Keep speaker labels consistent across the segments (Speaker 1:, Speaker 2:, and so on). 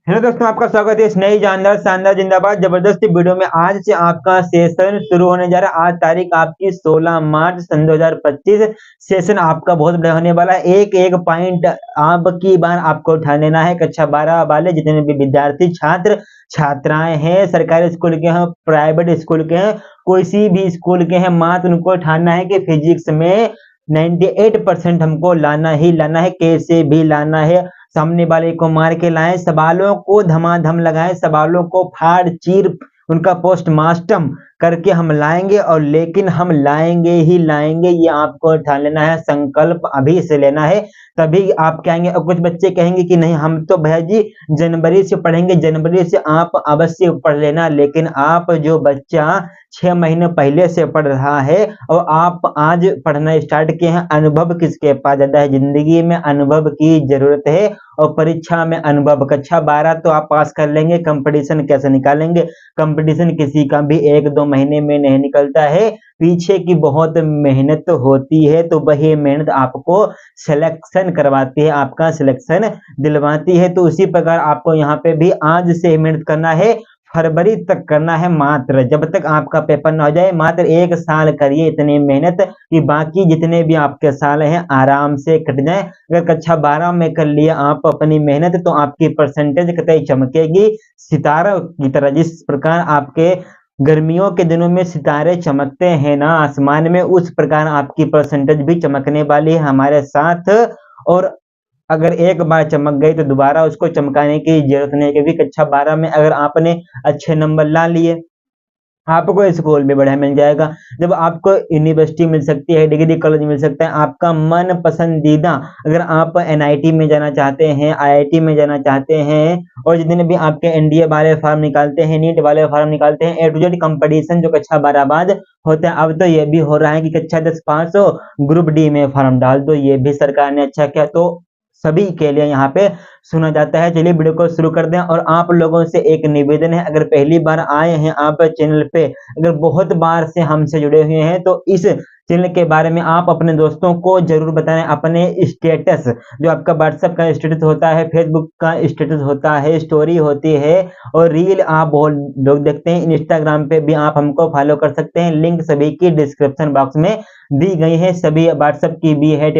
Speaker 1: Hello दोस्तों, आपका स्वागत है इस नई जानदार शानदार जिंदाबाद जबरदस्त वीडियो में। आज से आपका सेशन शुरू होने जा रहा है। आज तारीख आपकी 16 मार्च सन 2025। सेशन आपका बहुत बड़ा होने वाला है। एक एक पॉइंट आपकी बार आपको उठा लेना है। कक्षा 12 वाले जितने भी विद्यार्थी छात्र छात्राएं हैं, सरकारी स्कूल के हैं, प्राइवेट स्कूल के हैं, कोई भी स्कूल के हैं, मात्र उनको उठाना है कि फिजिक्स में 98% हमको लाना ही लाना है, कैसे भी लाना है। सामने वाले को मार के लाएं, सवालों को धमाधम लगाएं, सवालों को फाड़ चीर उनका पोस्टमार्टम करके हम लाएंगे, और लेकिन हम लाएंगे ही लाएंगे। ये आपको ठान लेना है, संकल्प अभी से लेना है, तभी आप कहेंगे। और कुछ बच्चे कहेंगे कि नहीं, हम तो भैया जी जनवरी से पढ़ेंगे। जनवरी से आप अवश्य पढ़ लेना, लेकिन आप जो बच्चा 6 महीने पहले से पढ़ रहा है और आप आज पढ़ना स्टार्ट किए हैं, अनुभव किसके पास ज्यादा है? जिंदगी में अनुभव की जरूरत है और परीक्षा में अनुभव। कक्षा 12 तो आप पास कर लेंगे, कंपटीशन कैसे निकालेंगे? कंपटीशन किसी का भी 1-2 महीने में नहीं निकलता है, पीछे की बहुत मेहनत होती है। तो वही मेहनत आपको सिलेक्शन करवाती है, आपका सिलेक्शन दिलवाती है। तो उसी प्रकार आपको यहाँ पे भी आज से मेहनत करना है, फरवरी तक करना है। मात्र जब तक आपका पेपर ना हो जाए, मात्र 1 साल करिए इतनी मेहनत कि बाकी जितने भी आपके साल हैं आराम से कट जाए। अगर कक्षा 12 में कर लिया आप अपनी मेहनत, तो आपकी परसेंटेज कतई चमकेगी सितारों की तरह। जिस प्रकार आपके गर्मियों के दिनों में सितारे चमकते हैं ना आसमान में, उस प्रकार आपकी परसेंटेज भी चमकने वाली है हमारे साथ। और अगर एक बार चमक गई तो दोबारा उसको चमकाने की जरूरत नहीं, क्योंकि कक्षा 12 में अगर आपने अच्छे नंबर ला लिए, आपको स्कूल भी बढ़िया मिल जाएगा। जब आपको यूनिवर्सिटी मिल सकती है, डिग्री कॉलेज मिल सकता है, आपका मन पसंदीदा। अगर आप एनआईटी में जाना चाहते हैं, आईआईटी में जाना चाहते हैं, और जितने भी आपके एनडीए वाले फॉर्म निकालते हैं, नीट वाले फॉर्म निकालते हैं, ए टू जेड कंपटीशन जो कक्षा 12 बाद होता है। अब तो ये भी हो रहा है कि कक्षा 10 पास हो, ग्रुप डी में फॉर्म डाल दो। ये भी सरकार ने अच्छा किया, तो सभी के लिए यहाँ पे सुना जाता है। चलिए वीडियो को शुरू कर दें। और आप लोगों से एक निवेदन है, अगर पहली बार आए हैं आप चैनल पे, अगर बहुत बार से हमसे जुड़े हुए हैं, तो इस चैनल के बारे में आप अपने दोस्तों को जरूर बताएं। अपने स्टेटस, जो आपका व्हाट्सएप का स्टेटस होता है, फेसबुक का स्टेटस होता है, स्टोरी होती है, और रील आप बहुत लोग देखते हैं, इंस्टाग्राम पे भी आप हमको फॉलो कर सकते हैं। लिंक सभी की डिस्क्रिप्शन बॉक्स में दी गई है। सभी व्हाट्सएप की भी है,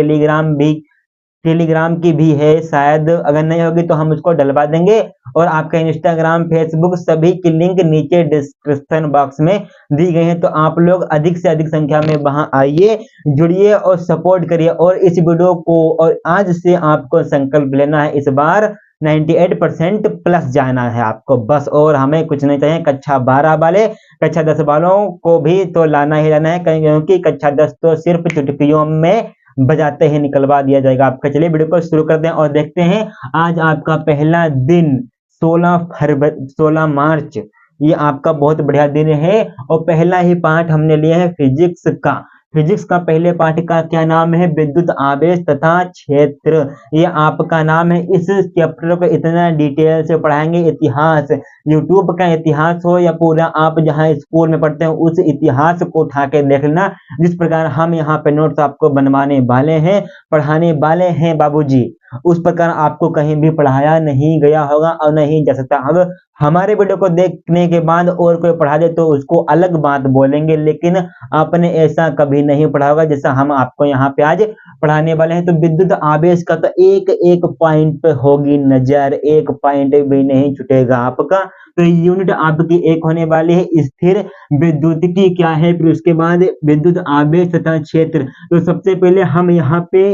Speaker 1: टेलीग्राम की भी है, शायद अगर नहीं होगी तो हम उसको डलवा देंगे। और आपका इंस्टाग्राम, फेसबुक सभी की लिंक नीचे डिस्क्रिप्शन बॉक्स में दी गई है। तो आप लोग अधिक से अधिक संख्या में वहां आइए, जुड़िए और सपोर्ट करिए। और इस वीडियो को, और आज से आपको संकल्प लेना है, इस बार 98% प्लस जाना है आपको बस, और हमें कुछ नहीं चाहिए। कक्षा 12 वाले, कक्षा 10 वालों को भी तो लाना ही लाना है, क्योंकि कक्षा 10 तो सिर्फ चुटकियों में बजाते ही निकलवा दिया जाएगा आपका। चलिए वीडियो को शुरू करते हैं और देखते हैं। आज आपका पहला दिन 16 मार्च, ये आपका बहुत बढ़िया दिन है। और पहला ही पाठ हमने लिया है फिजिक्स का। फिजिक्स का पहले पाठ का क्या नाम है? विद्युत आवेश तथा क्षेत्र, ये आपका नाम है। इस चैप्टर को इतना डिटेल से पढ़ाएंगे, इतिहास, यूट्यूब का इतिहास हो या पूरा आप जहाँ स्कूल में पढ़ते हैं उस इतिहास को उठा के देख लेना। जिस प्रकार हम यहाँ पे नोट्स आपको बनवाने वाले हैं, पढ़ाने वाले हैं बाबूजी, उस प्रकार आपको कहीं भी पढ़ाया नहीं गया होगा और नहीं जा सकता। अब हमारे वीडियो को देखने के बाद और कोई पढ़ा दे तो उसको अलग बात बोलेंगे, लेकिन आपने ऐसा कभी नहीं पढ़ा होगा जैसा हम आपको यहाँ पे आज पढ़ाने वाले हैं। तो विद्युत आवेश का तो एक एक पॉइंट पे होगी नजर, एक पॉइंट भी नहीं छूटेगा आपका। तो यूनिट आपकी एक होने वाली है स्थिर विद्युतिकी क्या है, फिर उसके बाद विद्युत आवेश तथा क्षेत्र। तो सबसे पहले हम यहाँ पे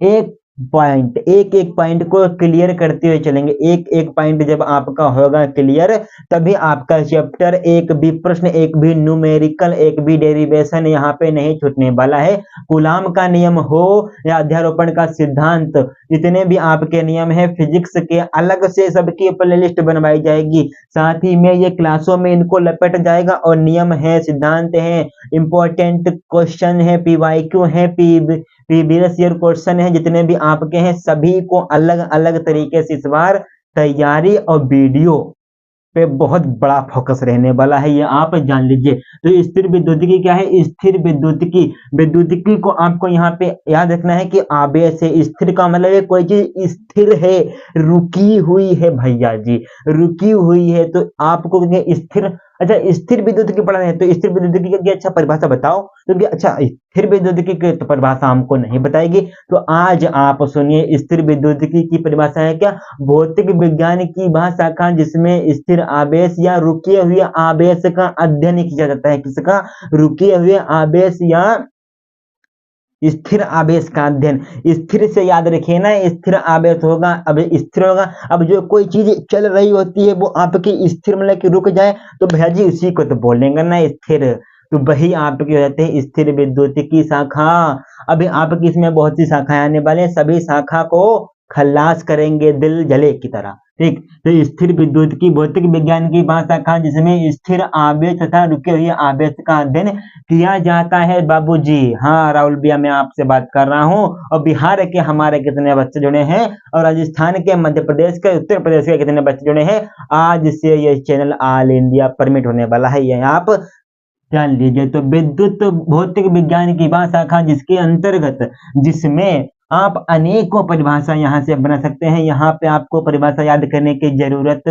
Speaker 1: एक एक एक पॉइंट को क्लियर करते हुए चलेंगे। एक एक पॉइंट जब आपका होगा क्लियर, तभी आपका चैप्टर, एक भी प्रश्न, एक भी न्यूमेरिकल, एक भी डेरिवेशन यहाँ पे नहीं छूटने वाला है। कूलाम का नियम हो या अध्यारोपण का सिद्धांत, जितने भी आपके नियम है फिजिक्स के, अलग से सबकी प्लेलिस्ट बनवाई जाएगी। साथ ही में ये क्लासों में इनको लपेट जाएगा। और नियम है, सिद्धांत है, इंपॉर्टेंट क्वेश्चन है, पीवाईक्यू है, प्रीवियस ईयर क्वेश्चन है, जितने भी आपके हैं सभी को अलग अलग तरीके से इस बार तैयारी और वीडियो पे बहुत बड़ा फोकस रहने वाला है, ये आप जान लीजिए। तो स्थिर विद्युतिकी क्या है? स्थिर विद्युतिकी, विद्युतिकी को आपको यहाँ पे याद रखना है कि आवेश है। स्थिर का मतलब है कोई चीज स्थिर है, रुकी हुई है भैया जी, रुकी हुई है। तो आपको स्थिर, अच्छा स्थिर विद्युतिकी पढ़ना है तो स्थिर विद्युतिकी की अच्छा परिभाषा बताओ, क्योंकि अच्छा स्थिर विद्युतिकी की तो परिभाषा हमको नहीं बताएगी। तो आज आप सुनिए स्थिर विद्युतिकी की परिभाषा है क्या? भौतिक विज्ञान की वह शाखा जिसमें स्थिर आवेश या रुके हुए आवेश का अध्ययन किया जाता है। किसका? रुके हुए आवेश या स्थिर आवेश का अध्ययन। स्थिर से याद रखिए ना, स्थिर आवेश होगा, अब स्थिर होगा। अब जो कोई चीज चल रही होती है वो आपकी स्थिर मतलब कि रुक जाए तो भैया जी उसी को तो बोलेंगे ना स्थिर। तो वही आपके हो जाते हैं स्थिर विद्युतिकी शाखा। अभी आपकी इसमें बहुत सी शाखाएं आने वाले हैं, सभी शाखा को खल्लास करेंगे दिल जले की तरह। ठीक, तो स्थिर विद्युतिकी भौतिक विज्ञान की वह शाखा जिसमें स्थिर आवेश तथा रुके हुए आवेश का अध्ययन किया जाता है बाबूजी। हाँ राहुल भैया मैं आपसे बात कर रहा हूँ। और बिहार के हमारे कितने बच्चे जुड़े हैं, और राजस्थान के, मध्य प्रदेश के, उत्तर प्रदेश के कितने बच्चे जुड़े हैं। आज से ये चैनल ऑल इंडिया परमिट होने वाला है, ये आप जान लीजिए। तो विद्युत भौतिक विज्ञान की वह शाखा जिसके अंतर्गत, जिसमें आप अनेकों परिभाषा यहाँ से बना सकते हैं। यहाँ पे आपको परिभाषा याद करने की जरूरत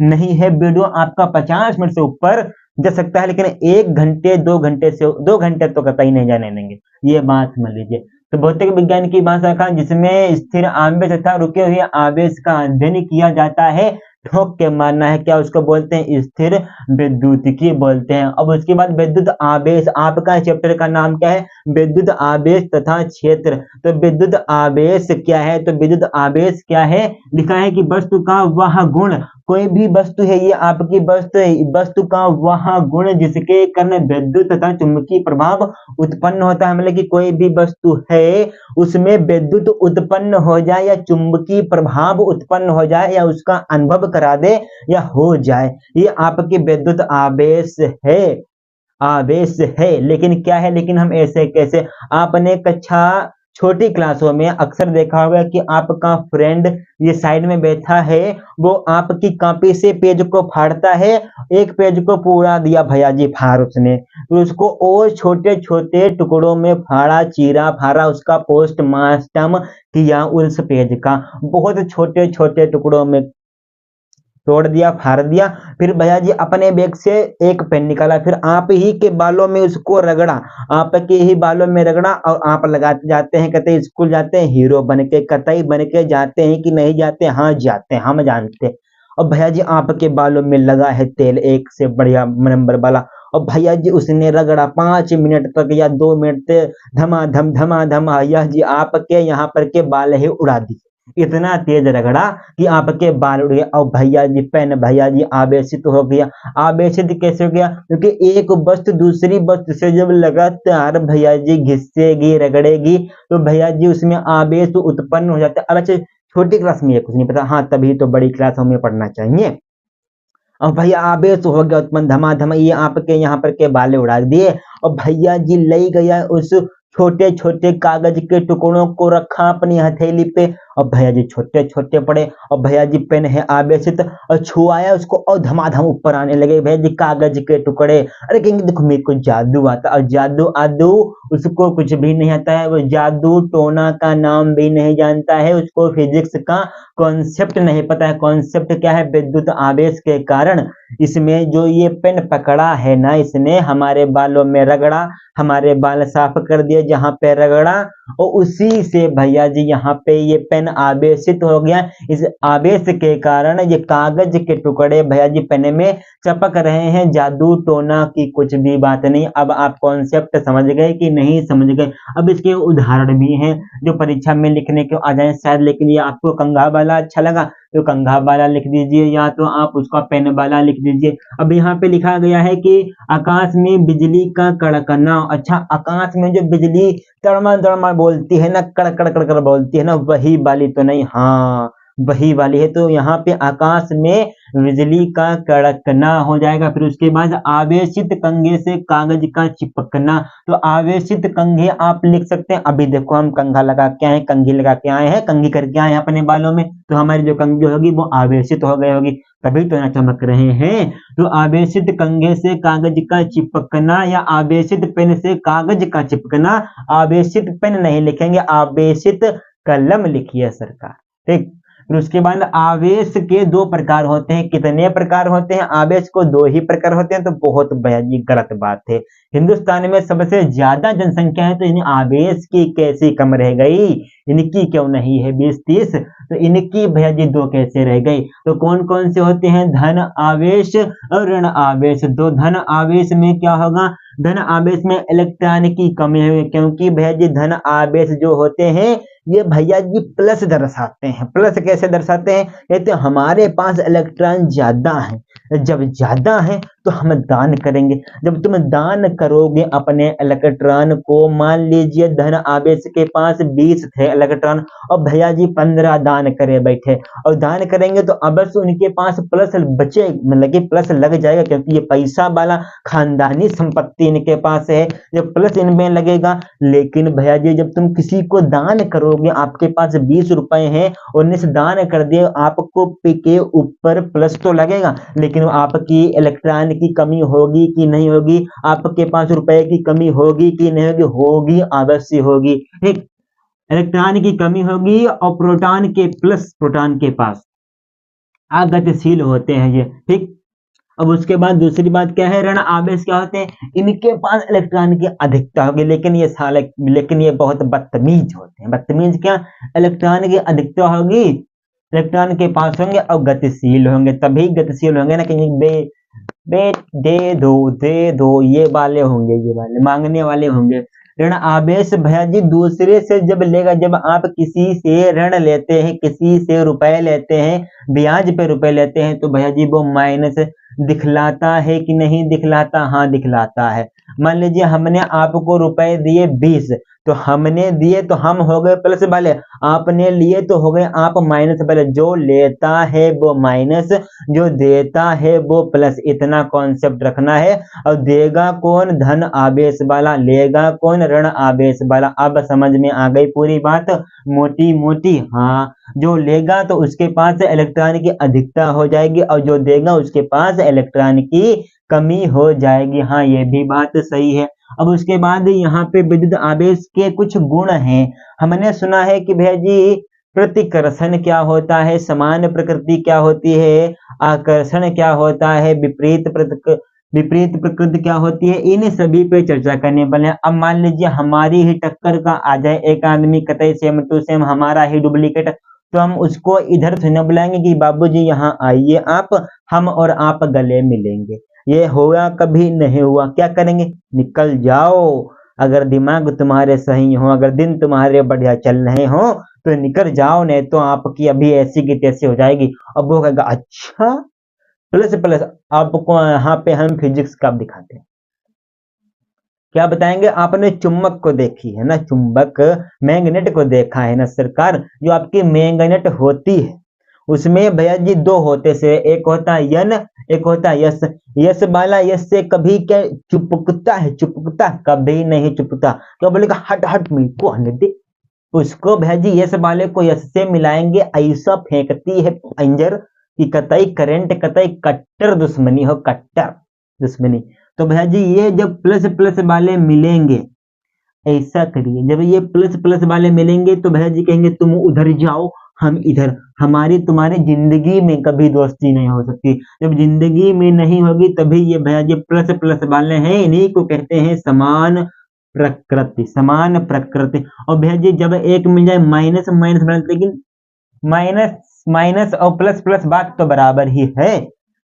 Speaker 1: नहीं है। वीडियो आपका 50 मिनट से ऊपर जा सकता है, लेकिन 1 घंटे 2 घंटे से 2 घंटे तो कतई नहीं जाने देंगे, ये बात समझ लीजिए। तो भौतिक विज्ञान की वह शाखा जिसमें स्थिर आवेश तथा रुके हुए आवेश का अध्ययन किया जाता है, ठोक के मानना है क्या उसको बोलते हैं? स्थिर विद्युतिकी बोलते हैं। अब उसके बाद विद्युत आवेश, आपका चैप्टर का नाम क्या है? विद्युत आवेश तथा क्षेत्र। तो विद्युत आवेश क्या है? तो विद्युत आवेश क्या है? लिखा है कि वस्तु का वह गुण, कोई भी वस्तु है, ये आपकी वस्तु है, वस्तु का वह गुण जिसके कारण विद्युत तथा चुंबकीय प्रभाव उत्पन्न होता है। मतलब कि कोई भी वस्तु है उसमें विद्युत उत्पन्न हो जाए या चुंबकीय प्रभाव उत्पन्न हो जाए या उसका अनुभव करा दे या हो जाए, ये आपकी विद्युत आवेश है, आवेश है। लेकिन क्या है, लेकिन हम ऐसे कैसे? आपने कक्षा छोटी क्लासों में अक्सर देखा होगा कि आपका फ्रेंड ये साइड में बैठा है, वो आपकी कॉपी से पेज को फाड़ता है, एक पेज को पूरा दिया भैया जी फाड़ उसने, तो उसको और छोटे छोटे टुकड़ों में फाड़ा, चीरा फाड़ा, उसका पोस्टमार्टम किया उस पेज का, बहुत छोटे छोटे टुकड़ों में तोड़ दिया, फाड़ दिया। फिर भैया जी अपने बैग से एक पेन निकाला, फिर आप ही के बालों में उसको रगड़ा, आपके ही बालों में रगड़ा, और आप लगाते जाते हैं, कहते स्कूल जाते हैं हीरो बन के, कतई बन के जाते हैं कि नहीं जाते? हाँ जाते हैं, हम जानते हैं। और भैया जी आपके बालों में लगा है तेल एक से बढ़िया नंबर वाला, और भैया जी उसने रगड़ा 5 मिनट तक या 2 मिनट तक धमाधम धमाधम, भैया जी आपके यहाँ पर के बाल ही उड़ा दिए, इतना तेज रगड़ा कि आपके बाल उड़ गए। और भैया जी पेन भैया जी आवेशित हो गया। आवेशित कैसे हो गया? क्योंकि एक वस्तु दूसरी वस्तु से जब लगातार भैया जी घिसेगी, रगड़ेगी, तो भैया जी उसमें आवेश उत्पन्न हो जाता है। अब अच्छा छोटी क्लास में ये कुछ नहीं पता, हाँ तभी तो बड़ी क्लासों में पढ़ना चाहिए। और भैया आवेश हो गया उत्पन्न, धमाधम, ये आपके यहाँ पर के बाले उड़ा दिए। और भैया जी ले गया उस छोटे छोटे कागज के टुकड़ों को, रखा अपनी हथेली पे, और भैया जी छोटे छोटे पड़े, और भैया जी पेन है आवेशित, और छुआया उसको और धमाधम ऊपर आने लगे भैया जी कागज के टुकड़े। अरे कहेंगे देखो मेरे को जादू आता, और जादू आदू उसको कुछ भी नहीं आता है, वो जादू टोना का नाम भी नहीं जानता है, उसको फिजिक्स का कॉन्सेप्ट नहीं पता है। कॉन्सेप्ट क्या है? विद्युत आवेश के कारण इसमें जो ये पेन पकड़ा है ना, इसने हमारे बालों में रगड़ा, हमारे बाल साफ कर दिए जहां पे रगड़ा, और उसी से भैया जी यहाँ पे ये पेन आवेशित हो गया। इस आवेश के कारण ये कागज के टुकड़े भैया जी पेन में चपक रहे हैं। जादू टोना की कुछ भी बात नहीं। अब आप कॉन्सेप्ट समझ गए कि नहीं समझ गए? अब इसके उदाहरण भी हैं जो परीक्षा में लिखने को आ जाए शायद, लेकिन ये आपको कंघा वाला अच्छा लगा तो कंघा वाला लिख दीजिए, या तो आप उसका पेन वाला लिख दीजिए। अब यहाँ पे लिखा गया है कि आकाश में बिजली का कड़कना। अच्छा आकाश में जो बिजली तड़मड़ तड़मड़ बोलती है ना, कड़कड़ कड़कड़ बोलती है ना, वही वाली तो नहीं? हाँ वही वाली है। तो यहाँ पे आकाश में बिजली का कड़कना हो जाएगा। फिर उसके बाद आवेशित कंघे से कागज का चिपकना। तो आवेशित कंघे आप लिख सकते हैं। अभी देखो हम कंघा लगा के आए, कंघी लगा के आए हैं, कंघी करके आए हैं अपने बालों में, तो हमारी जो कंघी होगी वो आवेशित हो गई होगी। तभी तो ना चमक रहे हैं। तो आवेशित कंघे से कागज का चिपकना या आवेशित पेन से कागज का चिपकना, आवेशित पेन नहीं लिखेंगे, आवेशित कलम लिखिए सरकार। ठीक, फिर उसके बाद आवेश के दो प्रकार होते हैं। कितने प्रकार होते हैं? आवेश को दो ही प्रकार होते हैं, तो बहुत भयाजी गलत बात है। हिंदुस्तान में सबसे ज्यादा जनसंख्या है, तो इन आवेश की कैसी कम रह गई? इनकी क्यों नहीं है 20-30? तो इनकी भैया दो कैसे रह गई? तो कौन कौन से होते हैं? धन आवेश और ऋण आवेश। तो धन आवेश में क्या होगा? धन आवेश में इलेक्ट्रॉन की कमी है, क्योंकि भैया जी धन आवेश जो होते हैं ये भैया जी प्लस दर्शाते हैं। प्लस कैसे दर्शाते हैं? कहते हैं हमारे पास इलेक्ट्रॉन ज्यादा है, जब ज्यादा है तो हम दान करेंगे। जब तुम दान करोगे अपने इलेक्ट्रॉन को, मान लीजिए धन आवेश के पास 20 थे इलेक्ट्रॉन और भैया जी 15 दान करे बैठे, और दान करेंगे तो अवश्य उनके पास प्लस बचे, मतलब कि प्लस लग जाएगा, क्योंकि ये पैसा वाला खानदानी संपत्ति इनके पास है, ये प्लस इनमें लगेगा। लेकिन भैया जी जब तुम किसी को दान करोगे, आपके पास 20 रुपए हैं और उन्हें दान कर दिए, आपको पे के ऊपर प्लस तो लगेगा, लेकिन आपकी इलेक्ट्रॉन की कमी होगी कि नहीं होगी? आपके पास रुपए की कमी होगी कि नहीं होगी? होगी, अवश्य होगी। ठीक, इलेक्ट्रॉन की कमी होगी और प्रोटॉन के प्लस प्रोटॉन के पास अगतिशील होते हैं ये। ठीक, अब उसके बाद दूसरी बात क्या है? ऋण आवेश क्या होते हैं? इनके पास इलेक्ट्रॉन की अधिकता होगी, लेकिन ये बहुत बदतमीज होते हैं। बदतमीज क्या? इलेक्ट्रॉन की अधिकता होगी, इलेक्ट्रॉन के पास होंगे और गतिशील होंगे, तभी गतिशील होंगे ना, कि बे दे दो ये वाले होंगे, ये वाले मांगने वाले होंगे। ऋण आवेश भैया जी दूसरे से जब लेगा, जब आप किसी से ऋण लेते हैं, किसी से रुपए लेते हैं, ब्याज पे रुपए लेते हैं, तो भैया जी वो माइनस दिखलाता है कि नहीं दिखलाता? हाँ दिखलाता है। मान लीजिए हमने आपको रुपए दिए 20, तो हमने दिए तो हम हो गए प्लस वाले, आपने लिए तो हो गए आप माइनस वाले। जो लेता है वो माइनस, जो देता है वो प्लस, इतना कॉन्सेप्ट रखना है। और देगा कौन? धन आवेश वाला, लेगा कौन? ऋण आवेश वाला। अब समझ में आ गई पूरी बात मोटी मोटी? हाँ, जो लेगा तो उसके पास इलेक्ट्रॉन की अधिकता हो जाएगी, और जो देगा उसके पास इलेक्ट्रॉन की कमी हो जाएगी। हाँ, ये भी बात सही है। अब उसके बाद यहाँ पे विद्युत आवेश के कुछ गुण हैं। हमने सुना है कि भैया जी प्रतिकर्षण क्या होता है, समान प्रकृति क्या होती है, आकर्षण क्या होता है, विपरीत प्रकृति क्या होती है, इन सभी पे चर्चा करने वाले हैं। अब मान लीजिए हमारी ही टक्कर का आ जाए एक आदमी, कतई सेम टू सेम हमारा ही डुप्लीकेट, तो हम उसको इधर से न बुलाएंगे कि बाबूजी यहाँ आइए आप, हम और आप गले मिलेंगे। ये हुआ कभी नहीं हुआ। क्या करेंगे? निकल जाओ। अगर दिमाग तुम्हारे सही हो, अगर दिन तुम्हारे बढ़िया चल रहे हो तो निकल जाओ, नहीं तो आपकी अभी ऐसी की तैसी हो जाएगी। अब वो कहेगा अच्छा प्लस प्लस, आपको यहाँ पे हम फिजिक्स का दिखाते हैं। क्या बताएंगे? आपने चुंबक को देखी है ना, चुंबक मैग्नेट को देखा है ना सरकार? जो आपकी मैग्नेट होती है उसमें भैया जी दो होते से, एक होता है यन, एक होता है यस। यस वाला यस से कभी क्या चुपकता है? चुपकता कभी नहीं चुपकता। क्या बोलेगा? हट हट मुझको आने दे। उसको भैया जी यस वाले को यस से मिलाएंगे, ऐसा फेंकती है अंजर कि कतई करंट, कतई कट्टर दुश्मनी हो, कट्टर दुश्मनी। तो भैया जी ये जब प्लस प्लस वाले मिलेंगे, ऐसा करिए, जब ये प्लस प्लस वाले मिलेंगे तो भैया जी कहेंगे तुम उधर जाओ हम इधर। हमारी तुम्हारी जिंदगी में कभी दोस्ती नहीं हो सकती। जब जिंदगी में नहीं होगी तभी ये भैया जी प्लस प्लस वाले हैं, इन्हीं को कहते हैं समान प्रकृति, समान प्रकृति। और भैया जी जब एक मिल जाए माइनस माइनस बना, लेकिन माइनस माइनस और प्लस प्लस बात तो बराबर ही है,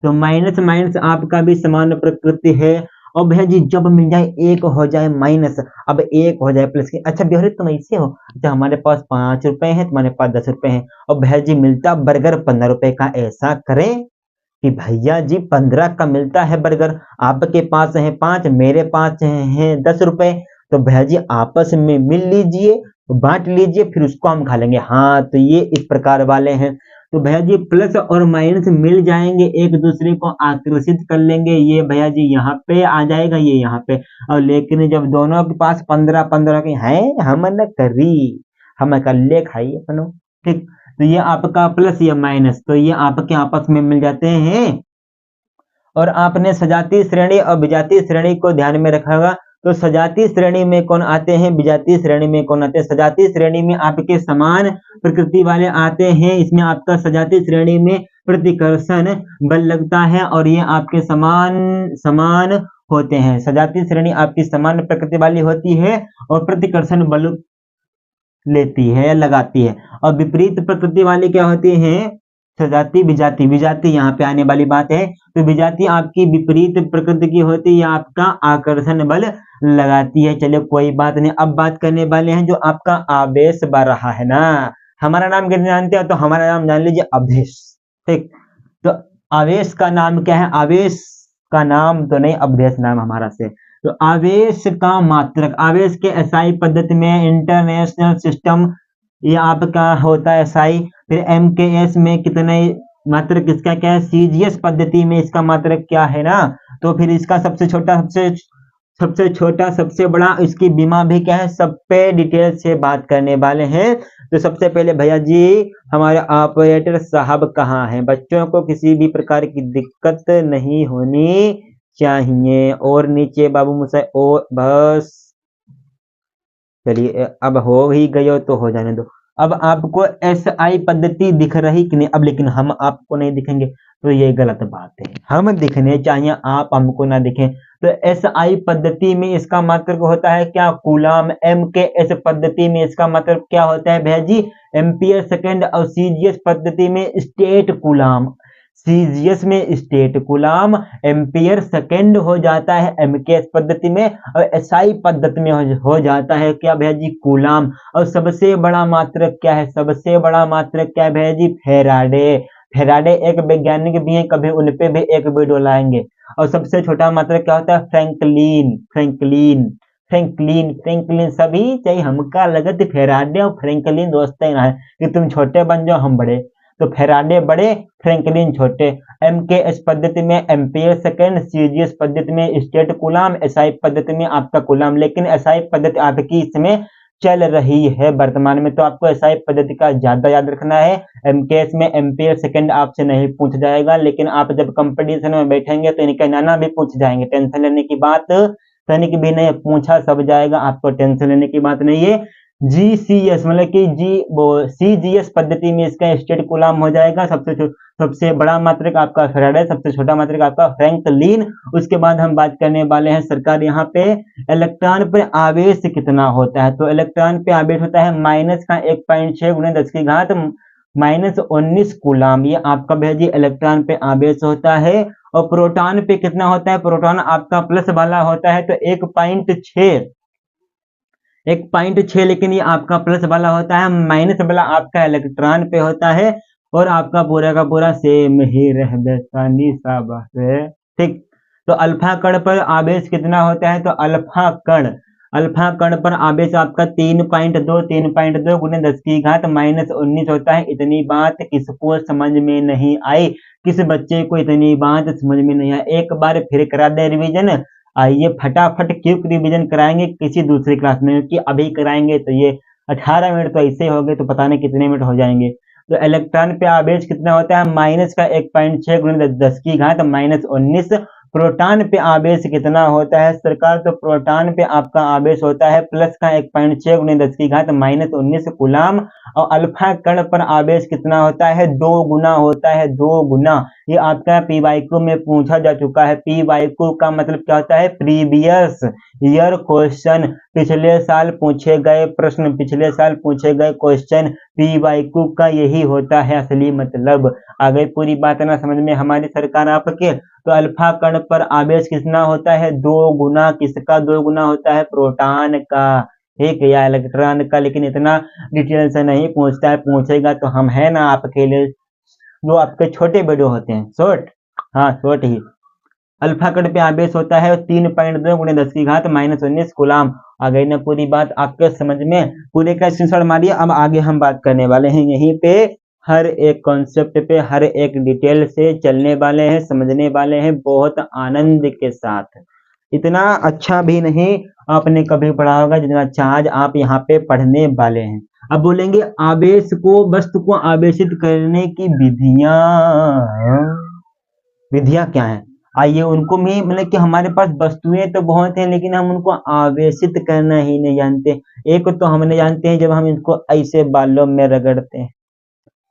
Speaker 1: तो माइनस माइनस आपका भी समान प्रकृति है। और भैया जी जब मिल जाए एक हो जाए माइनस, अब एक हो जाए प्लस की। अच्छा बिहारी तुम ऐसे हो, अच्छा हमारे पास 5 रुपए हैं, तुम्हारे पास 10 रुपए हैं, और भैया जी मिलता बर्गर 15 रुपए का। ऐसा करें कि भैया जी 15 का मिलता है बर्गर, आपके पास है 5, मेरे पास है 10 रुपए, तो भैया जी आपस में मिल लीजिए, बांट लीजिए, फिर उसको हम खा लेंगे। हाँ, तो ये इस प्रकार वाले हैं। तो भैया जी प्लस और माइनस मिल जाएंगे, एक दूसरे को आकर्षित कर लेंगे, ये भैया जी यहाँ पे आ जाएगा, ये यहाँ पे। और लेकिन जब दोनों के पास 15 15 के हैं, हम न करी, हम कर ले खाई अपनो। ठीक, तो ये आपका प्लस या माइनस, तो ये आपके आपस में मिल जाते हैं। और आपने सजातीय श्रेणी और विजातीय श्रेणी को ध्यान में रखा होगा। तो सजातीय श्रेणी में कौन आते हैं, विजातीय श्रेणी में कौन आते हैं। सजातीय श्रेणी में आपके समान प्रकृति वाले आते हैं। इसमें आपका सजातीय श्रेणी में प्रतिकर्षण बल लगता है और ये आपके समान समान होते हैं। सजातीय श्रेणी आपकी समान प्रकृति वाली होती है और प्रतिकर्षण बल लेती है, लगाती है। और विपरीत प्रकृति वाली क्या होती है, सजाती विजाती। विजाती यहाँ पे आने वाली बात है। तो विजाती आपकी विपरीत प्रकृति की होती है, आपका आकर्षण बल लगाती है। चलिए कोई बात नहीं, अब बात करने वाले हैं जो आपका आवेश बढ़ रहा है ना। हमारा नाम क्या जानते हो, तो हमारा नाम जान लीजिए अवधेश। ठीक, तो आवेश का नाम क्या है, आवेश का नाम तो नहीं, अवधेश नाम हमारा से। तो आवेश का मात्रक, आवेश के एसआई पद्धति में इंटरनेशनल सिस्टम ये आपका होता है एसआई। फिर एमकेएस में कितने मात्रक, इसका क्या है, सीजीएस पद्धति में इसका मात्रक क्या है ना। तो फिर इसका सबसे छोटा सबसे छोटा सबसे बड़ा, इसकी बीमा भी क्या है, सब पे डिटेल से बात करने वाले हैं। तो सबसे पहले भैया जी हमारे ऑपरेटर साहब कहाँ हैं। बच्चों को किसी भी प्रकार की दिक्कत नहीं होनी चाहिए। और नीचे बाबू मुझसे और बस, चलिए अब हो ही गयो तो हो जाने दो। अब आपको एसआई पद्धति दिख रही कि नहीं, अब लेकिन हम आपको नहीं दिखेंगे तो ये गलत बात है। हम दिखने चाहिए, आप हमको ना दिखें। तो एसआई पद्धति में इसका मात्रक होता है क्या, कूलाम। एमकेएस पद्धति में इसका मात्रक क्या होता है भैया जी, एम्पियर सेकेंड। और सीजीएस पद्धति में स्टेट कूलाम। सीजीएस में स्टेट कूलाम, एम्पियर सेकेंड हो जाता है एमकेएस पद्धति में। और एसआई पद्धति में हो जाता है क्या भैया जी, कूलाम। और सबसे बड़ा मात्रक क्या है, सबसे बड़ा मात्रक क्या है भैया जी, फेराडे। फेराडे एक वैज्ञानिक भी हैं, कभी उन पे भी एक वीडियो लाएंगे। और सबसे छोटा मात्रक क्या होता है, फ्रैंकलिन। फ्रैंकलिन फ्रैंकलिन फ्रैंकलिन सभी चाहिए हमका लगत फेराडे और फ्रैंकलिन दोस्त है कि तुम छोटे बन जाओ हम बड़े। तो फेराडे बड़े, फ्रैंकलिन छोटे। एमकेएस पद्धति में एम्पियर सेकेंड, सीजीएस पद्धति में स्टेट कूलाम, एसआई पद्धति में आपका कूलाम। लेकिन एसआई पद्धति आपकी इसमें चल रही है वर्तमान में, तो आपको एसआई पद्धति का ज्यादा याद रखना है। एमकेएस में एम्पियर सेकेंड आपसे नहीं पूछ जाएगा, लेकिन आप जब कंपटीशन में बैठेंगे तो इनके नाना भी पूछ जाएंगे। टेंशन लेने की बात तनिक भी नहीं, पूछा सब जाएगा, आपको टेंशन लेने की बात नहीं है। जीसीएस मतलब कि सीजीएस पद्धति में इसका स्टेट कूलाम हो जाएगा। सबसे बड़ा मात्रक आपका फेराडे, सबसे छोटा मात्रक आपका फ्रैंकलिन। उसके बाद हम बात करने वाले हैं सरकार यहाँ पे इलेक्ट्रॉन पर आवेश कितना होता है। तो इलेक्ट्रॉन पे आवेश होता है माइनस का 1.6 गुणे 10 की घात -19 कूलाम। ये आपका भैया जी इलेक्ट्रॉन पे आवेश होता है। और प्रोटॉन पे कितना होता है, प्रोटॉन आपका प्लस वाला होता है तो 1.6, लेकिन ये आपका प्लस वाला होता है, माइनस वाला आपका इलेक्ट्रॉन पे होता है। और आपका पूरा का पूरा सेम ही रह। ठीक, तो अल्फा कण पर आवेश कितना होता है, तो अल्फा कण पर आवेश आपका 3.2 गुणे 10 की घात -19 होता है। इतनी बात किसको समझ में नहीं आई, किस बच्चे को इतनी बात समझ में नहीं आई, एक बार फिर करा दे रिवीजन। आइए फटाफट क्विक रिवीजन कराएंगे किसी दूसरी क्लास में, क्योंकि अभी कराएंगे तो ये 18 मिनट तो ऐसे हो गए, तो पता नहीं कितने मिनट हो जाएंगे। तो इलेक्ट्रॉन पे आवेश कितना होता है, माइनस का 1.6 गुणे 10 की घात -19। प्रोटॉन पे आवेश कितना होता है सरकार, तो प्रोटॉन पे आपका आवेश होता है प्लस का 1.6 गुणे 10 की घात -19 कूलाम। और अल्फा कण पर आवेश कितना होता है, 2 गुना होता है, 2 गुना। ये आपका पीवाईक्यू में पूछा जा चुका है। पीवाईक्यू का मतलब क्या होता है, प्रीवियस ईयर क्वेश्चन, पिछले साल पूछे गए प्रश्न, पिछले साल पूछे गए क्वेश्चन, पीवाईक्यू का यही होता है असली मतलब। आ गई पूरी बात ना समझ में हमारी सरकार आपके। तो अल्फा कण पर आवेश कितना होता है, 2 गुना। किसका 2 गुना होता है, प्रोटॉन का, ठीक है, या इलेक्ट्रॉन का। लेकिन इतना डिटेल से नहीं पूछता है, पूछेगा तो हम है ना आपके लिए, जो आपके छोटे वीडियो होते हैं शॉर्ट, हाँ शॉर्ट ही। अल्फा कण पे आवेश होता है 3.2 गुणे 10 की घात -19 कूलाम। आ गई ना पूरी बात आपके समझ में, पूरे का स्क्रीनशॉट मारिए। अब आगे हम बात करने वाले हैं यहीं पे, हर एक कॉन्सेप्ट पे हर एक डिटेल से चलने वाले हैं, समझने वाले हैं बहुत आनंद के साथ। इतना अच्छा भी नहीं आपने कभी पढ़ा होगा जितना अच्छा आज आप यहाँ पे पढ़ने वाले हैं। अब बोलेंगे आवेश को वस्तु को आवेशित करने की विधियां क्या हैं। आइए उनको भी मतलब कि हमारे पास वस्तुएं तो बहुत हैं लेकिन हम उनको आवेशित करना ही नहीं जानते। एक तो हमने जानते हैं जब हम इनको ऐसे बालों में रगड़ते हैं,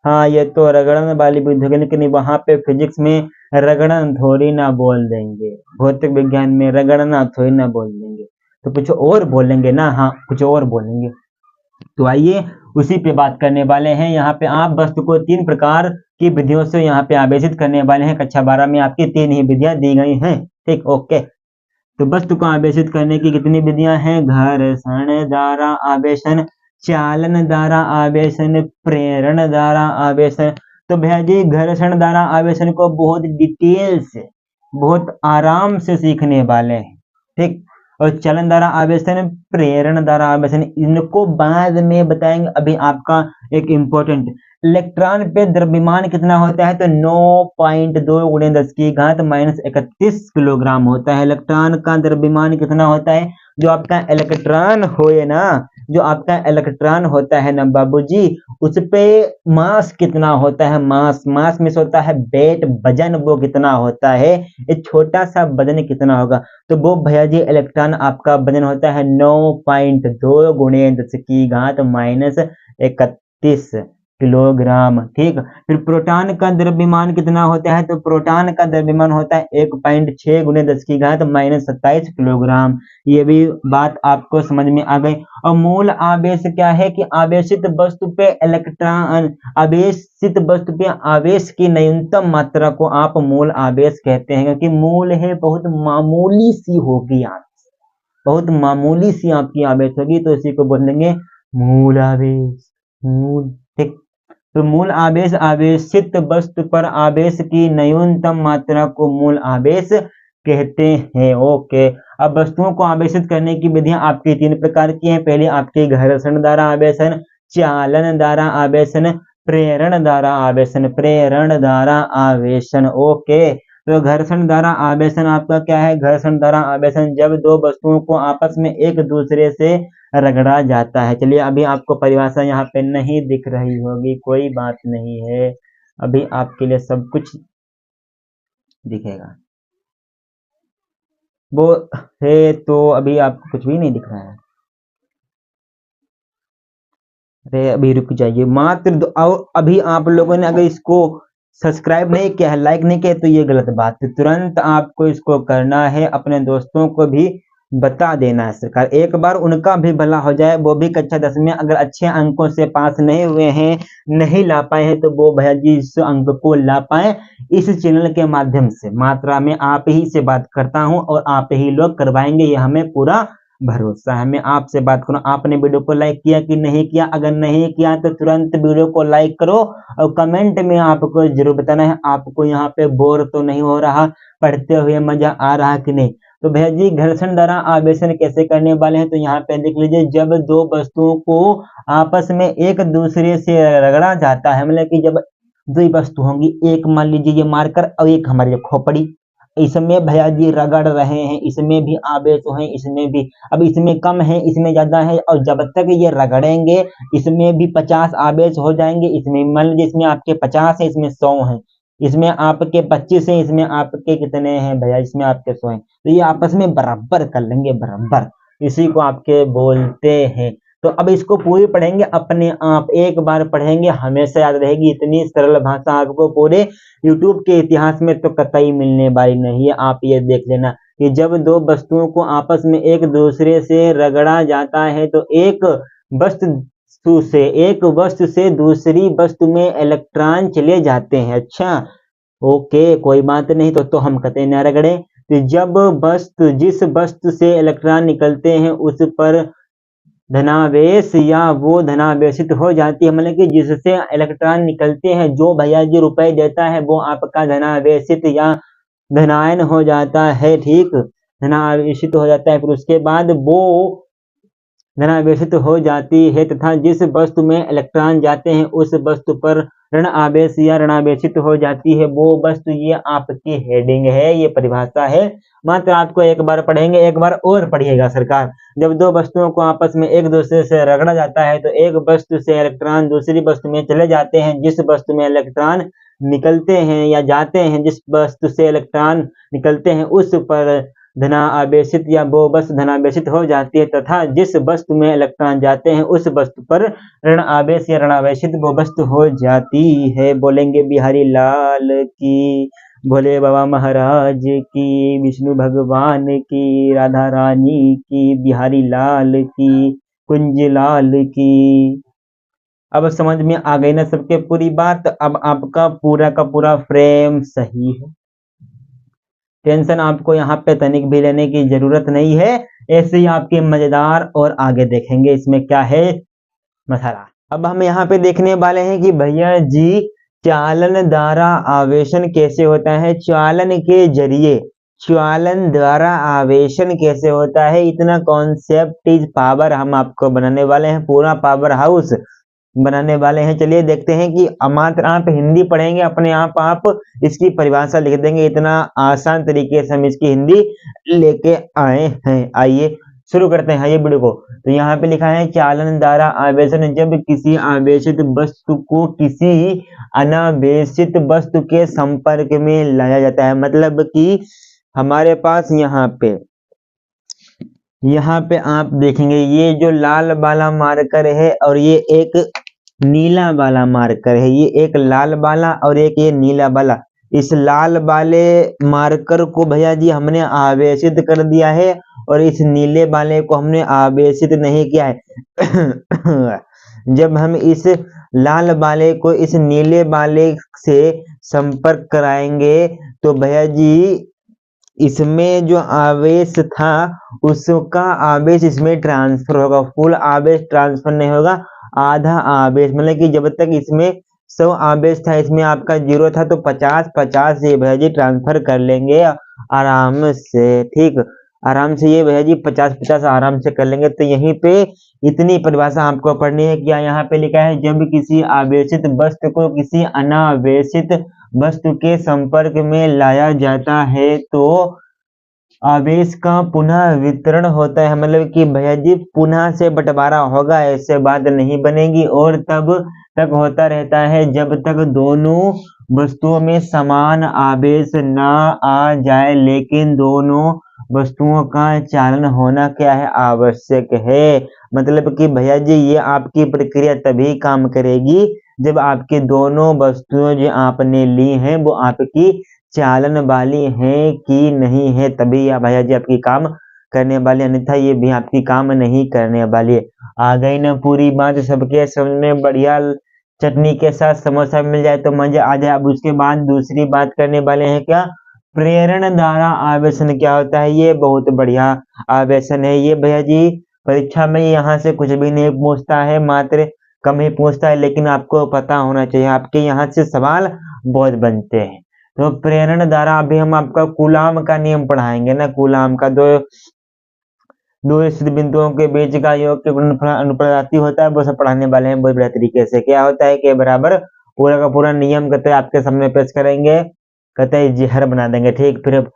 Speaker 1: हाँ ये तो रगड़न वाली विधि होगी, लेकिन वहां पे फिजिक्स में रगड़न थोड़ी ना बोल देंगे, भौतिक विज्ञान में रगड़ना थोड़ी ना बोल देंगे, तो कुछ और बोलेंगे ना, हाँ कुछ और बोलेंगे। तो आइए उसी पे बात करने वाले हैं। यहाँ पे आप वस्तु को 3 प्रकार की विधियों से यहाँ पे आवेशित करने वाले हैं। कक्षा 12 में आपकी 3 ही विधियां दी गई हैं, ठीक ओके। तो वस्तु को आवेशित करने की कितनी विधियां हैं? घर्षण द्वारा आवेशन, चालन द्वारा आवेशन, प्रेरण द्वारा आवेशन। तो भैया जी घर्षण द्वारा आवेशन को बहुत डिटेल से बहुत आराम से सीखने वाले हैं, ठीक। और चलन द्वारा आवेशन, प्रेरण द्वारा आवेशन इनको बाद में बताएंगे। अभी आपका एक इम्पोर्टेंट, इलेक्ट्रॉन पे द्रव्यमान कितना होता है? तो 9.2 गुणे 10 की घात माइनस 31 किलोग्राम होता है। इलेक्ट्रॉन का द्रव्यमान कितना होता है? जो आपका इलेक्ट्रॉन होए ना, जो आपका इलेक्ट्रॉन होता है ना बाबूजी, उस पे मास कितना होता है? मास में से होता है वेट, वजन, वो कितना होता है? एक छोटा सा वजन कितना होगा? तो वो भैया जी इलेक्ट्रॉन आपका वजन होता है 9.2 गुणे 10 की घात माइनस 31 किलोग्राम, ठीक। फिर प्रोटॉन का द्रव्यमान कितना होता है? तो प्रोटॉन का द्रव्यमान होता है 1.6 गुणे 10 की घात माइनस 27 किलोग्राम। ये भी बात आपको समझ में आ गई। और मूल आवेश क्या है कि आवेशित वस्तु पे इलेक्ट्रॉन, आवेशित वस्तु पे आवेश की न्यूनतम मात्रा को आप मूल आवेश कहते हैं, क्योंकि मूल है बहुत मामूली सी होगी, आप बहुत मामूली सी आपकी आवेश होगी, तो इसी को बोलेंगे मूल आवेश, मूल, ठीक। तो मूल आवेश आवेशित वस्तु पर आवेश की न्यूनतम मात्रा को मूल आवेश कहते हैं, ओके। अब वस्तुओं को आवेशित करने की विधियां आपकी 3 प्रकार की हैं। पहले आपके घर्षण द्वारा आवेशन, चालन द्वारा आवेशन, प्रेरण द्वारा आवेशन, प्रेरण द्वारा आवेशन, ओके। तो घर्षण द्वारा आवेशन आपका क्या है? घर्षण द्वारा आवेशन जब दो वस्तुओं को आपस में एक दूसरे से रगड़ा जाता है। चलिए अभी आपको परिभाषा यहाँ पे नहीं दिख रही होगी, कोई बात नहीं है, अभी आपके लिए सब कुछ दिखेगा। वो है तो अभी आपको कुछ भी नहीं दिख रहा है, अरे अभी रुक जाइए मात्र और अभी आप लोगों ने अगर इसको सब्सक्राइब नहीं किया है, लाइक नहीं किया, तो ये गलत बात है। तुरंत आपको इसको करना है, अपने दोस्तों को भी बता देना है। सरकार एक बार उनका भी भला हो जाए, वो भी कक्षा 10 में अगर अच्छे अंकों से पास नहीं हुए हैं, नहीं ला पाए हैं, तो वो भैया जी इस अंक को ला पाए इस चैनल के माध्यम से। मात्रा में आप ही से बात करता हूं और आप ही लोग करवाएंगे, ये हमें पूरा भरोसा है। मैं आपसे बात करूं, आपने वीडियो को लाइक किया कि नहीं किया? अगर नहीं किया तो तुरंत वीडियो को लाइक करो और कमेंट में आपको जरूर बताना है आपको यहाँ पे बोर तो नहीं हो रहा, पढ़ते हुए मजा आ रहा कि नहीं। तो भैया जी घर्षण द्वारा आवेशन कैसे करने वाले हैं? तो यहाँ पे देख लीजिए, जब दो वस्तुओं को आपस में एक दूसरे से रगड़ा जाता है, मतलब कि जब 2 वस्तु होंगी, एक मान लीजिए ये मार्कर और एक हमारी खोपड़ी, इसमें भैया जी रगड़ रहे हैं, इसमें भी आवेश है, इसमें भी, अब इसमें कम है, इसमें ज्यादा है, और जब तक ये रगड़ेंगे इसमें भी 50 आवेश हो जाएंगे। इसमें मान लीजिए इसमें आपके 50 है, इसमें 100 है, इसमें आपके 25 है, इसमें आपके कितने हैं भैया? इसमें आपके 100 है, तो ये आपस में बराबर कर लेंगे, बराबर, इसी को आपके बोलते हैं। तो अब इसको पूरी पढ़ेंगे अपने आप, एक बार पढ़ेंगे हमेशा याद रहेगी। इतनी सरल भाषा आपको पूरे यूट्यूब के इतिहास में तो कतई मिलने वाली नहीं है। आप ये देख लेना कि जब दो वस्तुओं को आपस में एक दूसरे से रगड़ा जाता है, तो एक वस्तु से दूसरी वस्तु में इलेक्ट्रॉन चले जाते हैं। अच्छा ओके, कोई बात नहीं, तो हम कतई न रगड़े। तो जब जिस वस्तु से इलेक्ट्रॉन निकलते हैं उस पर धनावेश या वो धनावेशित हो जाती है, मतलब कि जिससे इलेक्ट्रॉन निकलते हैं, जो भैया जी रुपए देता है वो आपका धनावेशित या धनायन हो जाता है, ठीक, धनावेशित हो जाता है। फिर उसके बाद वो धनावेशित हो जाती है, तथा जिस वस्तु में इलेक्ट्रॉन जाते हैं उस वस्तु पर ऋण आवेश या ऋणावेशित हो जाती है वो वस्तु, ये आपकी हेडिंग है, ये परिभाषा है। मात्र आपको एक बार पढ़ेंगे, एक बार और पढ़िएगा सरकार। जब दो वस्तुओं को आपस में एक दूसरे से रगड़ा जाता है तो एक वस्तु से इलेक्ट्रॉन दूसरी वस्तु में चले जाते हैं। जिस वस्तु में इलेक्ट्रॉन निकलते हैं या जाते हैं, जिस वस्तु से इलेक्ट्रॉन निकलते हैं उस पर धनावेशित या वो वस्तु धनावेशित हो जाती है, तथा जिस वस्तु में इलेक्ट्रॉन जाते हैं उस वस्तु पर ऋण आवेश या ऋणावेशित वो वस्तु हो जाती है। बोलेंगे बिहारी लाल की, भोले बाबा महाराज की, विष्णु भगवान की, राधा रानी की, बिहारी लाल की, कुंज लाल की। अब समझ में आ गई ना सबके पूरी बात? अब आपका पूरा का पूरा फ्रेम सही है, टेंशन आपको यहाँ पे तनिक भी लेने की जरूरत नहीं है। ऐसे ही आपके मजेदार और आगे देखेंगे इसमें क्या है मसाला। अब हम यहाँ पे देखने वाले हैं कि भैया जी चालन द्वारा आवेशन कैसे होता है, चालन के जरिए, चालन द्वारा आवेशन कैसे होता है, इतना कॉन्सेप्ट इज पावर हम आपको बनाने वाले हैं, पूरा पावर हाउस बनाने वाले हैं। चलिए देखते हैं कि मात्र आप हिंदी पढ़ेंगे, अपने आप इसकी परिभाषा लिख देंगे। इतना आसान तरीके से हम इसकी हिंदी लेके आए हैं। आइए शुरू करते हैं ये वीडियो को। तो यहाँ पे लिखा है चालन द्वारा आवेशन, जब किसी आवेशित वस्तु को किसी अनावेशित वस्तु के संपर्क में लाया जाता है। मतलब कि हमारे पास यहाँ पे आप देखेंगे ये जो लाल वाला मार्कर है और ये एक नीला वाला मार्कर है, ये एक लाल वाला और एक ये नीला वाला। इस लाल वाले मार्कर को भैया जी हमने आवेशित कर दिया है और इस नीले वाले को हमने आवेशित नहीं किया है। जब हम इस लाल वाले को इस नीले वाले से संपर्क कराएंगे तो भैया जी इसमें जो आवेश था उसका आवेश इसमें ट्रांसफर होगा। फुल आवेश ट्रांसफर नहीं होगा, आधा आवेश, मतलब कि जब तक इसमें 100 आवेश था, इसमें आपका 0 था, तो 50-50 ये भैया जी ट्रांसफर कर लेंगे आराम से। ठीक, आराम से ये भैया जी 50-50 आराम से कर लेंगे। तो यहीं पे इतनी परिभाषा आपको पढ़नी है। क्या यहाँ पे लिखा है, जब किसी आवेशित वस्तु को किसी अनावेशित वस्तु के संपर्क में लाया जाता है तो आवेश का पुनः वितरण होता है। मतलब कि भैया जी पुनः से बंटवारा होगा, ऐसे बात नहीं बनेगी। और तब तक होता रहता है जब तक दोनों वस्तुओं में समान आवेश ना आ जाए, लेकिन दोनों वस्तुओं का चालन होना क्या है, आवश्यक है। मतलब कि भैया जी ये आपकी प्रक्रिया तभी काम करेगी जब आपकी दोनों वस्तुएं जो आपने ली हैं वो आपकी चालन वाली है कि नहीं है, तभी या भैया जी आपकी काम करने वाली, अन्यथा ये भी आपकी काम नहीं करने वाली है। आ गई ना पूरी बात सबके समझ में? बढ़िया चटनी के साथ समोसा मिल जाए तो मजा आ जाए। अब उसके बाद दूसरी बात करने वाले हैं क्या, प्रेरण द्वारा आवेशन क्या होता है। ये बहुत बढ़िया आवेशन है ये भैया जी, परीक्षा में यहाँ से कुछ भी नहीं पूछता है, मात्र कम ही पूछता है, लेकिन आपको पता होना चाहिए, आपके यहाँ से सवाल बहुत बनते हैं। तो प्रेरण द्वारा अभी हम आपका कूलाम का नियम पढ़ाएंगे ना, कूलाम का दो स्थित बिंदुओं के बीच का योग के अनुप्रति होता है, वो सब पढ़ाने वाले हैं बहुत बढ़िया तरीके से। क्या होता है के बराबर पूरा का पूरा नियम कहते हैं आपके सामने पेश करेंगे, कहते हैं जहर बना देंगे। ठीक, फिर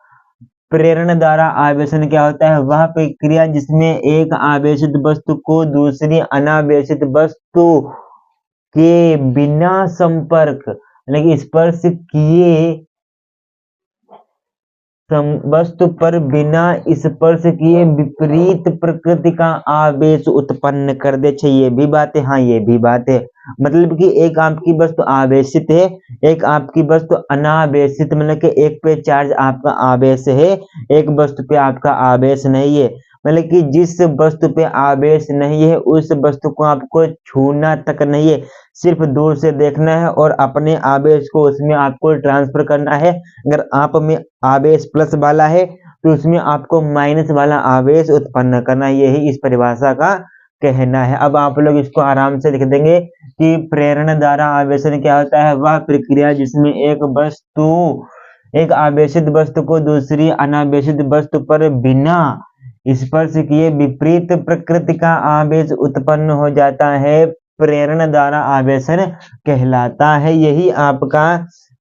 Speaker 1: प्रेरण द्वारा आवेशन क्या होता है, वह प्रक्रिया जिसमें एक आवेशित वस्तु को दूसरी अनावेशित वस्तु के बिना संपर्क, लेकिन स्पर्श किए वस्तु पर बिना स्पर्श किए विपरीत प्रकृति का आवेश उत्पन्न कर दे। ये भी बात है, हाँ ये भी बात है। मतलब कि एक आपकी वस्तु आवेशित है, एक आपकी वस्तु अनावेशित, मतलब कि एक पे चार्ज आपका आवेश है, एक वस्तु पे आपका आवेश नहीं है। मतलब कि जिस वस्तु पे आवेश नहीं है उस वस्तु को आपको छूना तक नहीं है, सिर्फ दूर से देखना है और अपने आवेश को उसमें आपको ट्रांसफर करना है। अगर आप में आवेश प्लस वाला है तो उसमें आपको माइनस वाला आवेश उत्पन्न करना है, यही इस परिभाषा का कहना है। अब आप लोग इसको आराम से लिख देंगे कि प्रेरण द्वारा आवेशन क्या होता है, वह प्रक्रिया जिसमें एक आवेशित वस्तु को दूसरी अनावेशित वस्तु पर बिना स्पर्श किए विपरीत प्रकृति का आवेश उत्पन्न हो जाता है। प्रेरण द्वारा आवेशन कहलाता है। यही आपका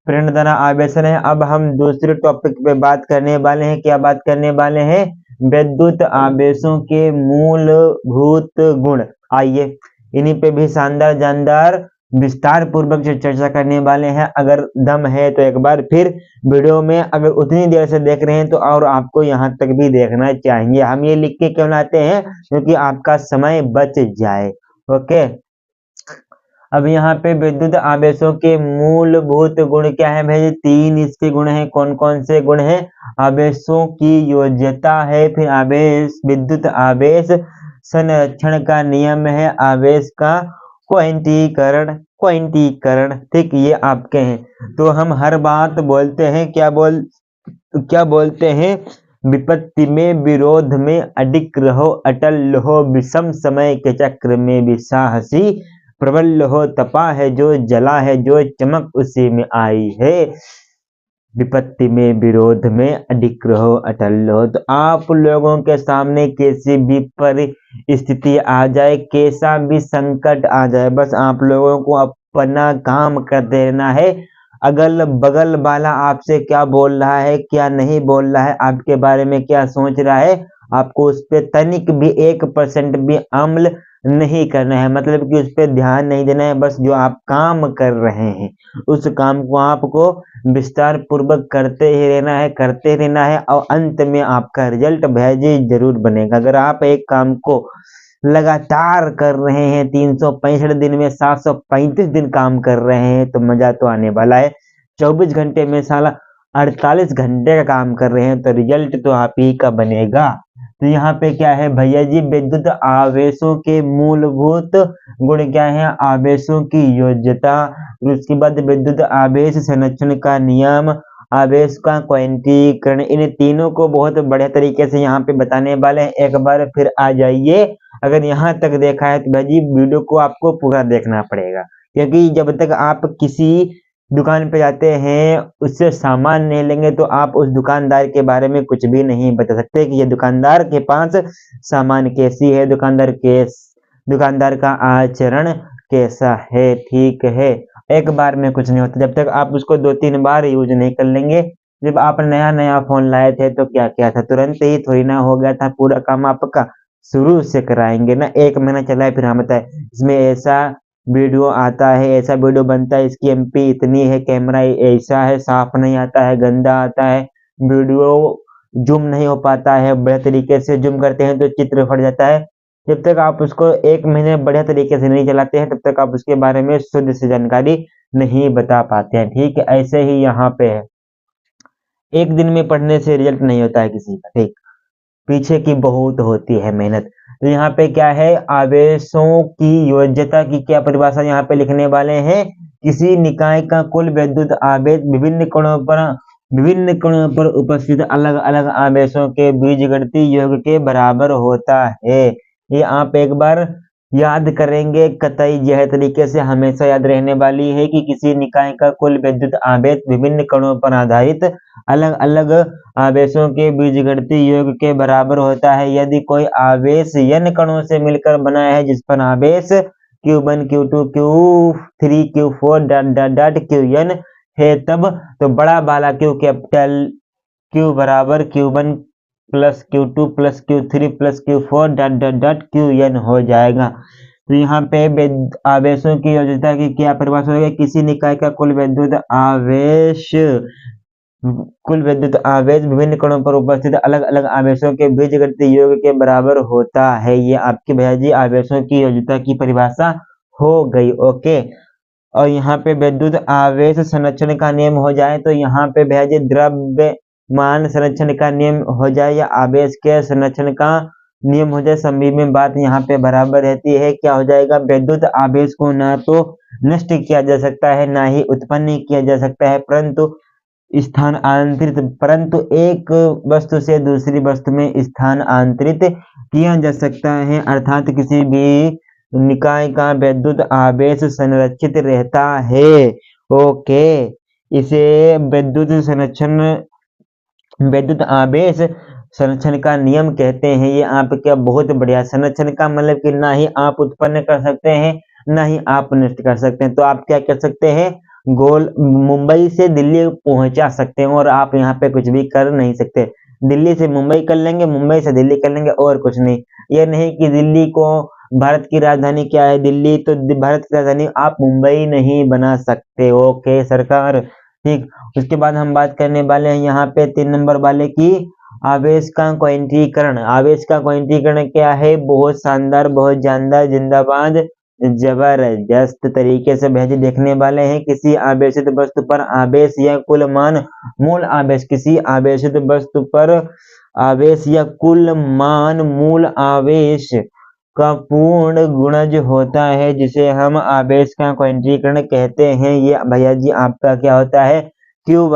Speaker 1: प्रेरण द्वारा आवेशन है। अब हम दूसरे टॉपिक पे बात करने वाले हैं। क्या बात करने वाले हैं? विद्युत आवेशों के मूलभूत गुण। आइए इन्हीं पे भी शानदार जानदार विस्तार पूर्वक चर्चा करने वाले हैं। अगर दम है तो एक बार फिर वीडियो में अगर उतनी देर से देख रहे हैं तो और आपको यहाँ तक भी देखना चाहिए। हम ये लिख के क्यों लाते हैं? क्योंकि आपका समय बच जाए। ओके, अब यहाँ पे विद्युत आवेशों के मूलभूत गुण क्या है भाई? 3 इसके गुण हैं। कौन कौन से गुण हैं? आवेशों की योज्यता है, फिर आवेश विद्युत आवेश संरक्षण का नियम है, आवेश का क्वांटीकरण। ठीक, ये आपके हैं। तो हम हर बात बोलते हैं, क्या बोलते हैं? विपत्ति में, विरोध में अडिग रहो, अटल रहो, विषम समय के चक्र में भी साहसी प्रबल हो, तपा है जो जला है, जो चमक उसी में आई है। विपत्ति में, विरोध में अडिग रहो, अटल रहो। तो आप लोगों के सामने कैसी भी परिस्थिति आ जाए, कैसा भी संकट आ जाए, बस आप लोगों को अपना काम करते रहना है। अगल बगल वाला आपसे क्या बोल रहा है, क्या नहीं बोल रहा है, आपके बारे में क्या सोच रहा है, आपको उस पर तनिक भी 1% भी अमल नहीं करना है। मतलब कि उस पर ध्यान नहीं देना है। बस जो आप काम कर रहे हैं उस काम को आपको विस्तार पूर्वक करते ही रहना है और अंत में आपका रिजल्ट भेजी जरूर बनेगा। अगर आप एक काम को लगातार कर रहे हैं, 365 दिन में 735 दिन काम कर रहे हैं, तो मजा तो आने वाला है। 24 घंटे में साला 48 घंटे का काम कर रहे हैं तो रिजल्ट तो आप ही का बनेगा। तो यहाँ पे क्या है भैया जी? विद्युत आवेशों के मूलभूत गुण क्या है? आवेशों की योज्यता, उसके बाद विद्युत आवेश संरक्षण का नियम, आवेश का क्वांटीकरण। इन तीनों को बहुत बढ़िया तरीके से यहाँ पे बताने वाले हैं। एक बार फिर आ जाइए। अगर यहाँ तक देखा है तो भाई जी वीडियो को आपको पूरा देखना पड़ेगा, क्योंकि जब तक आप किसी दुकान पे जाते हैं उससे सामान नहीं लेंगे तो आप उस दुकानदार के बारे में कुछ भी नहीं बता सकते कि ये दुकानदार के पास सामान कैसी है, दुकानदार का आचरण कैसा है। ठीक है, एक बार में कुछ नहीं होता। जब तक आप उसको 2-3 बार यूज नहीं कर लेंगे। जब आप नया फोन लाए थे तो क्या क्या था? तुरंत ही थोड़ी ना हो गया था पूरा काम आपका। शुरू से कराएंगे ना, 1 महीना चला है फिर हम बताए इसमें ऐसा वीडियो आता है, ऐसा वीडियो बनता है, इसकी एमपी इतनी है, कैमरा ऐसा है, साफ नहीं आता है, गंदा आता है, वीडियो जूम नहीं हो पाता है, बढ़िया तरीके से जूम करते हैं तो चित्र फट जाता है। जब तक आप उसको 1 महीने बढ़िया तरीके से नहीं चलाते हैं तब तक आप उसके बारे में शुद्ध से जानकारी नहीं बता पाते हैं। ठीक है, ऐसे ही यहाँ पे है, एक दिन में पढ़ने से रिजल्ट नहीं होता है किसी का। ठीक, पीछे की बहुत होती है मेहनत। तो यहाँ पे क्या है? आवेशों की योज्यता की क्या परिभाषा यहाँ पे लिखने वाले हैं? किसी निकाय का कुल विद्युत आवेश विभिन्न कणों पर उपस्थित अलग अलग आवेशों के बीजगणितीय योग के बराबर होता है। ये आप एक बार याद करेंगे, कतई यह तरीके से हमेशा याद रहने वाली है कि किसी निकाय का कुल विद्युत आवेश विभिन्न कणों पर आधारित अलग अलग आवेशों के बीजगणितीय योग के बराबर होता है। यदि कोई आवेश n कणों से मिलकर बना है जिस पर आवेश Q1 Q2 Q3 Q4 dot Qn है, तब तो बड़ा वाला Q कैपिटल Q बराबर Q1 plus Q2 plus Q3 plus Q4 dot Qn हो जाएगा। तो यहाँ पे आवेशों की योज्यता की क्या परिभाषा होगी? किसी निकाय का कुल विद्युत आवेश विभिन्न कणों पर उपस्थित अलग अलग आवेशों के बीजगणितीय योग के बराबर होता है। ये आपके भैया जी आवेशों की योज्यता की परिभाषा हो गई। ओके, और यहाँ पे विद्युत आवेश संरक्षण का नियम हो जाए तो यहाँ पे भैया जी द्रव्यमान संरक्षण का नियम हो जाए या आवेश के संरक्षण का नियम हो जाए, सभी में बात यहाँ पे बराबर रहती है। क्या हो जाएगा? विद्युत आवेश को ना तो नष्ट किया जा सकता है ना ही उत्पन्न किया जा सकता है, परंतु एक वस्तु से दूसरी वस्तु में स्थानांतरित किया जा सकता है। अर्थात किसी भी निकाय का विद्युत आवेश संरक्षित रहता है। ओके, इसे विद्युत आवेश संरक्षण का नियम कहते हैं। ये आपका बहुत बढ़िया। संरक्षण का मतलब कि ना ही आप उत्पन्न कर सकते हैं ना ही आप नष्ट कर सकते हैं। तो आप क्या कर सकते हैं, गोल मुंबई से दिल्ली पहुंचा सकते हैं और आप यहाँ पे कुछ भी कर नहीं सकते। दिल्ली से मुंबई कर लेंगे, मुंबई से दिल्ली कर लेंगे और कुछ नहीं। ये नहीं कि दिल्ली को भारत की राजधानी क्या है, दिल्ली तो भारत की राजधानी, आप मुंबई नहीं बना सकते। ओके सरकार, ठीक। उसके बाद हम बात करने वाले हैं यहाँ पे 3 नंबर वाले की, आवेश का क्वांटीकरण। आवेश का क्वांटीकरण क्या है, बहुत शानदार, बहुत जानदार, जिंदाबाद, जबरदस्त तरीके से भेज देखने वाले हैं। किसी आवेशित वस्तु पर आवेश या कुल मान मूल आवेश, किसी आवेशित वस्तु पर आवेश या कुल मान मूल आवेश का पूर्ण गुणज होता है, जिसे हम आवेश का क्वांटीकरण कहते हैं। ये भैया जी आपका क्या होता है, Q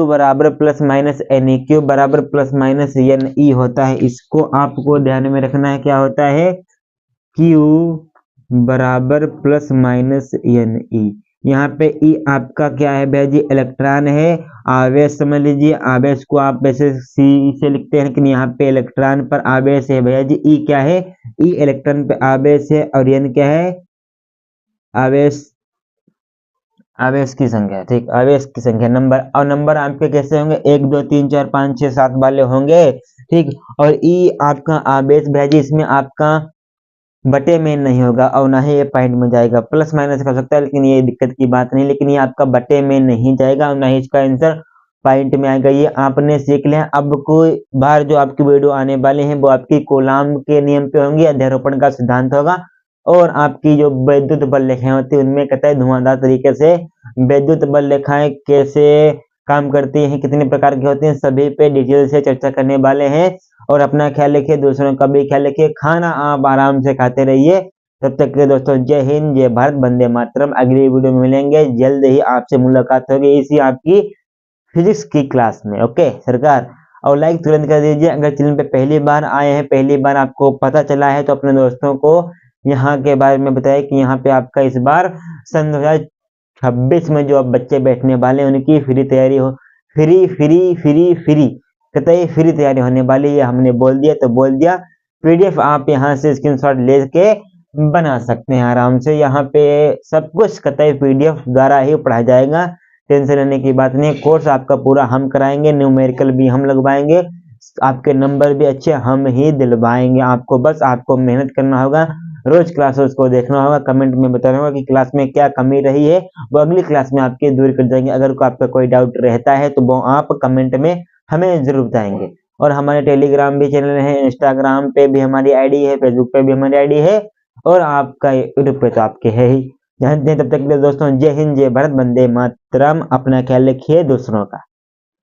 Speaker 1: बराबर plus minus N E, Q बराबर प्लस माइनस एन ई होता है। इसको आपको ध्यान में रखना है, क्या होता है, Q बराबर प्लस माइनस एन ई। यहाँ पे ई आपका क्या है भैया जी, इलेक्ट्रॉन है। आवेश समझ लीजिए, आवेश को आप वैसे सी से लिखते हैं, लेकिन यहाँ पे इलेक्ट्रॉन पर आवेश है भैया जी। ई क्या है, ई इलेक्ट्रॉन पे आवेश है, और एन क्या है, आवेश, आवेश की संख्या, ठीक, आवेश की संख्या, नंबर। और नंबर आपके कैसे होंगे, 1 2 3 4 5 6 7 वाले होंगे, ठीक। और ई आपका आवेश भैया जी, इसमें आपका बटे में नहीं होगा और ना ही ये पॉइंट में जाएगा। प्लस माइनस कर सकता है, लेकिन ये दिक्कत की बात नहीं, लेकिन ये आपका बटे में नहीं जाएगा और ना ही इसका आंसर पॉइंट में आएगा। ये आपने सीख लिया। अब कोई बार जो आपकी वीडियो आने वाले हैं वो आपकी कूलाम के नियम पे होंगी, अध्यारोपण का सिद्धांत होगा, और आपकी जो वैद्युत बल रेखाएं होती है उनमें कहता है धुआंधार तरीके से वैद्युत बल रेखाएं कैसे काम करती हैं, कितने प्रकार की होती हैं, सभी पे डिटेल से चर्चा करने वाले हैं। और अपना ख्याल रखिए, दूसरों का भी ख्याल रखिए, खाना आप आराम से खाते रहिए। तब तक के लिए दोस्तों जय हिंद, जय भारत, वंदे मातरम। अगली वीडियो में मिलेंगे, जल्द ही आपसे मुलाकात होगी इसी आपकी फिजिक्स की क्लास में। ओके सरकार, और लाइक तुरंत कर दीजिए। अगर चैनल पे पहली बार आए हैं, पहली बार आपको पता चला है, तो अपने दोस्तों को यहाँ के बारे में बताया कि यहाँ पे आपका इस बार सन 2026 में जो अब बच्चे बैठने वाले हैं उनकी फ्री तैयारी हो, फ्री कतई फ्री तैयारी होने वाली है। हमने बोल दिया तो बोल दिया। पीडीएफ आप यहाँ से स्क्रीनशॉट लेके बना सकते हैं आराम से। यहाँ पे सब कुछ कतई पीडीएफ द्वारा ही पढ़ाया जाएगा, टेंशन लेने की बात नहीं। कोर्स आपका पूरा हम कराएंगे, न्यूमेरिकल भी हम लगवाएंगे, आपके नंबर भी अच्छे हम ही दिलवाएंगे आपको। बस आपको मेहनत करना होगा, रोज क्लासेस को देखना होगा, कमेंट में बताना होगा कि क्लास में क्या कमी रही है, वो अगली क्लास में आपके दूर कर जाएंगे। अगर आपका कोई डाउट रहता है तो वो आप कमेंट में हमें जरूर बताएंगे। और हमारे टेलीग्राम भी चैनल है, इंस्टाग्राम पे भी हमारी आईडी है, फेसबुक पे भी हमारी आईडी है, और आपका यूट्यूब पे तो आपके है ही। तब तक के लिए दोस्तों जय हिंद, जय भारत, वंदे मातरम। अपना ख्याल रखिए दूसरों का।